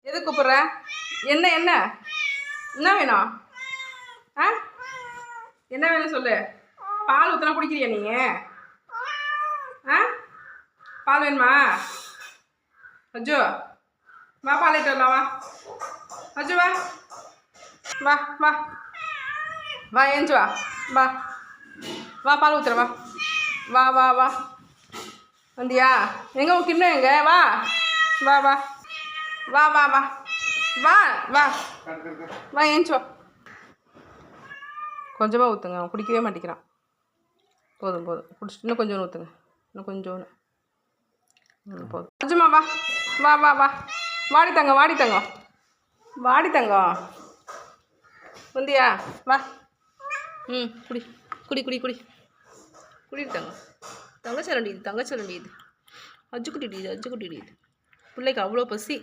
எது கூப்பிட்ற? என்ன என்ன என்ன வேணும்? ஆ என்ன வேணும் சொல்லு. பால் ஊற்றினா குடிக்கிறியா நீ? ஆ பால் வேணுமா? அஜு வா, பால் எடுத்து வரலாம் வா. அஜு வா வா வா வா, ஏஞ்சு வா வா வா, பால் ஊற்றுற வா வா வா வா. வந்தியா? எங்கே உன் கிண்ணம் எங்க? வா வா வா வா வா வா வா வா வா, ஏஞ்சு வா. கொஞ்சமாக ஊற்றுங்க, அவன் குடிக்கவே மாட்டேங்கிறான். போதும் போதும் குடிச்சிட்டு இன்னும் கொஞ்சம் ஊற்றுங்க, இன்னும் கொஞ்சோன்னு போதும். கொஞ்சமா வா வா வா வா. வாடி தங்கம், வாடி தங்கம், வாடி தங்கம். வந்தியா? வா. ம் குடி குடி குடி குடி குடி தங்கம். தங்கச்சரண்டி இது, தங்கச்சரண்டி இது. அஜ்ஜு குட்டிடி இது, அஜ்ஜு குட்டிடி இது. பிள்ளைக்கு அவ்வளோ பசி.